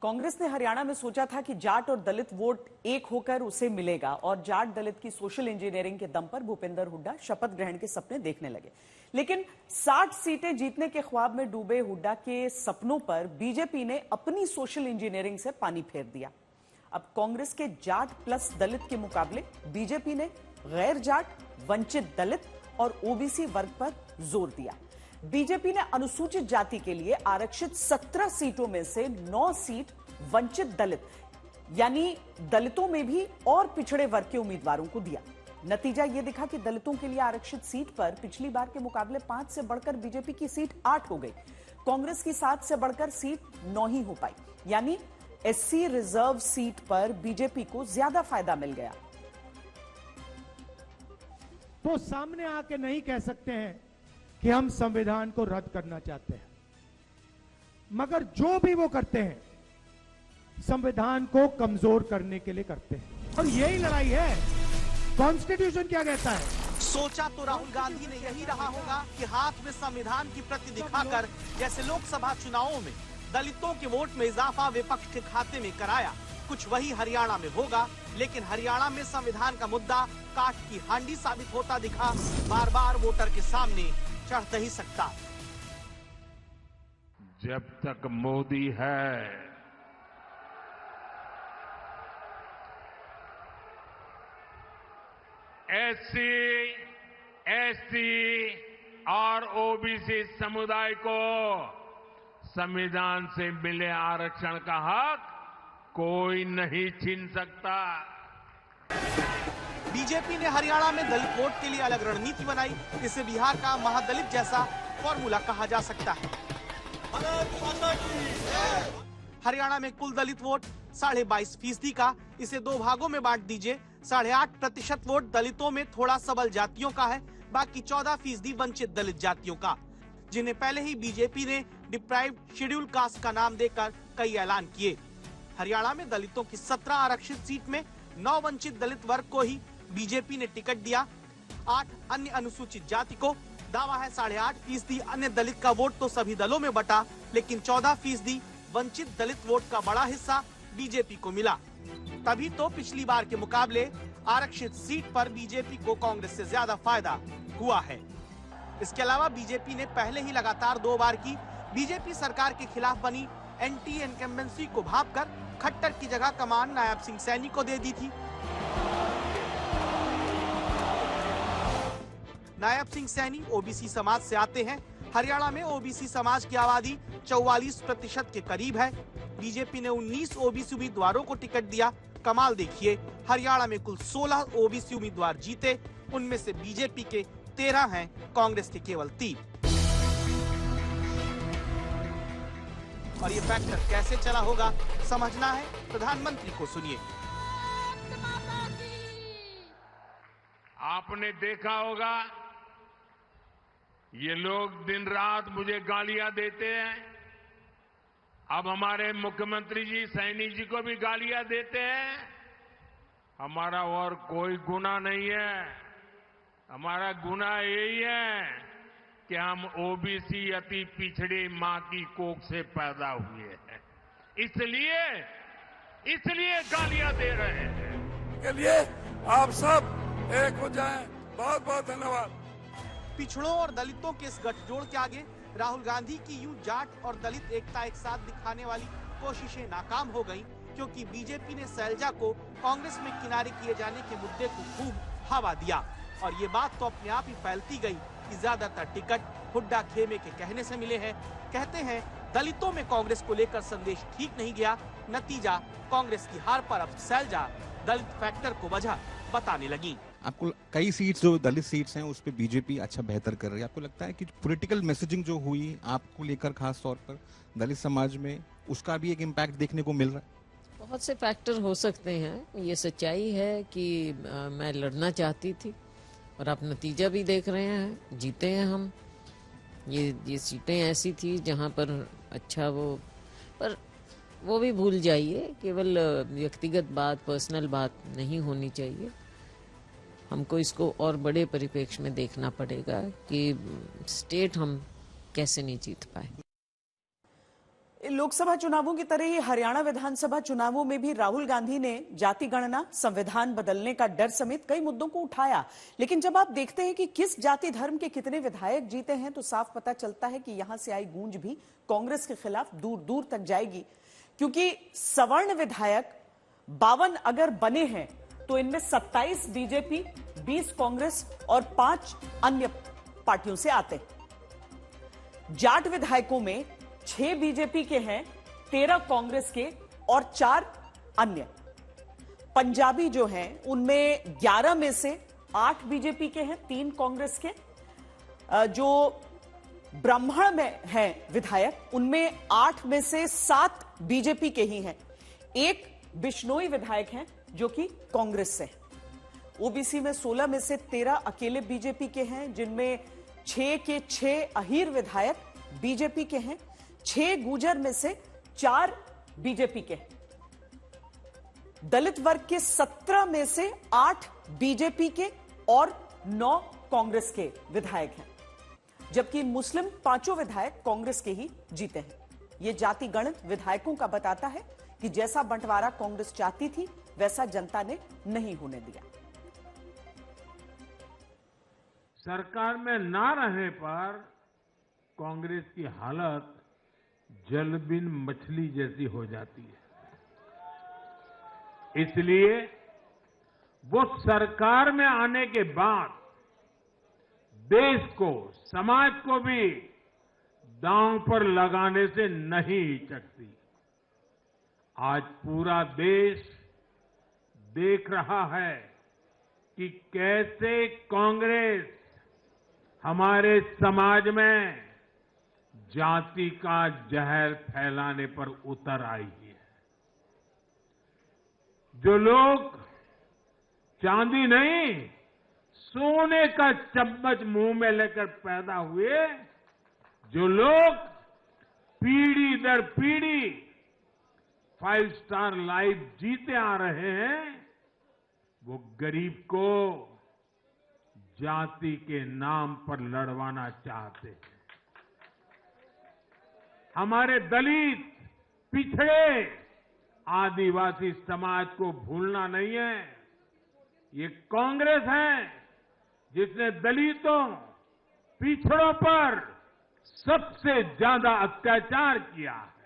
कांग्रेस ने हरियाणा में सोचा था कि जाट और दलित वोट एक होकर उसे मिलेगा और जाट दलित की सोशल इंजीनियरिंग के दम पर भूपेंद्र हुड्डा शपथ ग्रहण के सपने देखने लगे। लेकिन 60 सीटें जीतने के ख्वाब में डूबे हुड्डा के सपनों पर बीजेपी ने अपनी सोशल इंजीनियरिंग से पानी फेर दिया। अब कांग्रेस के जाट प्लस दलित के मुकाबले बीजेपी ने गैर जाट, वंचित दलित और ओबीसी वर्ग पर जोर दिया। बीजेपी ने अनुसूचित जाति के लिए आरक्षित 17 सीटों में से 9 सीट वंचित दलित यानी दलितों में भी और पिछड़े वर्ग के उम्मीदवारों को दिया। नतीजा यह दिखा कि दलितों के लिए आरक्षित सीट पर पिछली बार के मुकाबले 5 से बढ़कर बीजेपी की सीट 8 हो गई। कांग्रेस की 7 से बढ़कर सीट 9 ही हो पाई, यानी एससी रिजर्व सीट पर बीजेपी को ज्यादा फायदा मिल गया। तो सामने आके नहीं कह सकते हैं कि हम संविधान को रद्द करना चाहते हैं, मगर जो भी वो करते हैं संविधान को कमजोर करने के लिए करते हैं, और यही लड़ाई है। कॉन्स्टिट्यूशन क्या कहता है? सोचा तो राहुल गांधी ने यही रहा होगा कि हाथ में संविधान की प्रति दिखाकर जैसे लोकसभा चुनावों में दलितों के वोट में इजाफा विपक्ष के खाते में कराया, कुछ वही हरियाणा में होगा। लेकिन हरियाणा में संविधान का मुद्दा काठ की हांडी साबित होता दिखा, बार बार वोटर के सामने चढ़ नहीं सकता। जब तक मोदी है एससी, एसटी और ओबीसी समुदाय को संविधान से मिले आरक्षण का हक कोई नहीं छीन सकता। बीजेपी ने हरियाणा में दलित वोट के लिए अलग रणनीति बनाई। इसे बिहार का महादलित जैसा फॉर्मूला कहा जा सकता है। हरियाणा में कुल दलित वोट 22.5% का, इसे 2 भागों में बांट दीजिए। 8.5% वोट दलितों में थोड़ा सबल जातियों का है, बाकी 14% वंचित दलित जातियों का, जिन्हें पहले ही बीजेपी ने डिप्राइव्ड शेड्यूल कास्ट का नाम देकर कई ऐलान किए। हरियाणा में दलितों की 17 आरक्षित सीट में 9 वंचित दलित वर्ग को ही बीजेपी ने टिकट दिया। 8 अन्य अनुसूचित जाति को। दावा है 8.5% अन्य दलित का वोट तो सभी दलों में बटा, लेकिन 14% वंचित दलित वोट का बड़ा हिस्सा बीजेपी को मिला। तभी तो पिछली बार के मुकाबले आरक्षित सीट पर बीजेपी को कांग्रेस से ज्यादा फायदा हुआ है। इसके अलावा बीजेपी ने पहले ही लगातार 2 बार की बीजेपी सरकार के खिलाफ बनी एंटी इनकम्बेंसी को भांपकर खट्टर की जगह कमान नायब सिंह सैनी को दे दी थी। नायब सिंह सैनी ओबीसी समाज से आते हैं। हरियाणा में ओबीसी समाज की आबादी 44% के करीब है। बीजेपी ने 19 ओबीसी उम्मीदवारों को टिकट दिया। कमाल देखिए, हरियाणा में कुल 16 ओबीसी उम्मीदवार जीते, उनमें से बीजेपी के 13 हैं, कांग्रेस के केवल 3। और ये फैक्टर कैसे चला होगा समझना है, प्रधानमंत्री को सुनिए। आपने देखा होगा ये लोग दिन रात मुझे गालियां देते हैं। अब हमारे मुख्यमंत्री जी सैनी जी को भी गालियां देते हैं। हमारा और कोई गुनाह नहीं है। हमारा गुनाह यही है कि हम ओबीसी अति पिछड़ी मां की कोख से पैदा हुए हैं, इसलिए गालियां दे रहे हैं। के लिए आप सब एक हो जाएं। बहुत बहुत धन्यवाद। पिछड़ों और दलितों के इस गठजोड़ के आगे राहुल गांधी की यूं जाट और दलित एकता एक साथ दिखाने वाली कोशिशें नाकाम हो गईं, क्योंकि बीजेपी ने शैलजा को कांग्रेस में किनारे किए जाने के मुद्दे को खूब हवा दिया। और ये बात तो अपने आप ही फैलती गई कि ज्यादातर टिकट हुड्डा खेमे के कहने से मिले हैं। कहते हैं दलितों में कांग्रेस को लेकर संदेश ठीक नहीं गया। नतीजा कांग्रेस की हार पर अब शैलजा दलित फैक्टर को वजह बताने लगी। आपको कई सीट्स जो दलित सीट्स हैं उस पे बीजेपी अच्छा बेहतर कर रही है। आपको लगता है कि पॉलिटिकल मैसेजिंग जो हुई आपको लेकर खास तौर पर दलित समाज में, उसका भी एक इम्पैक्ट देखने को मिल रहा है? बहुत से फैक्टर हो सकते हैं। ये सच्चाई है कि मैं लड़ना चाहती थी और आप नतीजा भी देख रहे हैं, जीते हैं हम। ये सीटें ऐसी थी जहां पर अच्छा पर वो भी भूल जाइए, केवल व्यक्तिगत बात, पर्सनल बात नहीं होनी चाहिए। हमको इसको और बड़े परिप्रेक्ष्य में देखना पड़ेगा कि स्टेट हम कैसे नहीं जीत पाए। लोकसभा चुनावों की तरह ही हरियाणा विधानसभा चुनावों में भी राहुल गांधी ने जाति गणना, संविधान बदलने का डर समेत कई मुद्दों को उठाया। लेकिन जब आप देखते हैं कि किस जाति धर्म के कितने विधायक जीते हैं तो साफ पता चलता है कि यहां से आई गूंज भी कांग्रेस के खिलाफ दूर दूर तक जाएगी, क्योंकि सवर्ण विधायक 52 अगर बने हैं तो इनमें 27 बीजेपी, 20 कांग्रेस और 5 अन्य पार्टियों से आते हैं। जाट विधायकों में 6 बीजेपी के हैं, 13 कांग्रेस के और 4 अन्य। पंजाबी जो हैं उनमें 11 में से 8 बीजेपी के हैं, 3 कांग्रेस के। जो ब्राह्मण में हैं विधायक उनमें 8 में से 7 बीजेपी के ही हैं। एक बिश्नोई विधायक हैं जो कि कांग्रेस से हैं। ओबीसी में 16 में से 13 अकेले बीजेपी के हैं, जिनमें 6 के 6 अहीर विधायक बीजेपी के हैं। 6 गुर्जर में से 4 बीजेपी के हैं। दलित वर्ग के 17 में से 8 बीजेपी के और 9 कांग्रेस के विधायक हैं, जबकि मुस्लिम 5 विधायक कांग्रेस के ही जीते हैं। यह जाति गणित विधायकों का बताता है कि जैसा बंटवारा कांग्रेस चाहती थी वैसा जनता ने नहीं होने दिया। सरकार में ना रहने पर कांग्रेस की हालत जलबिन मछली जैसी हो जाती है। इसलिए वो सरकार में आने के बाद देश को, समाज को भी दांव पर लगाने से नहीं हिचकती। आज पूरा देश देख रहा है कि कैसे कांग्रेस हमारे समाज में जाति का जहर फैलाने पर उतर आई है। जो लोग चांदी नहीं, सोने का चम्मच मुंह में लेकर पैदा हुए, जो लोग पीढ़ी दर पीढ़ी 5 स्टार लाइफ जीते आ रहे हैं, वो गरीब को जाति के नाम पर लड़वाना चाहते हैं। हमारे दलित, पिछड़े, आदिवासी समाज को भूलना नहीं है। ये कांग्रेस है जिसने दलितों, पिछड़ों पर सबसे ज्यादा अत्याचार किया है।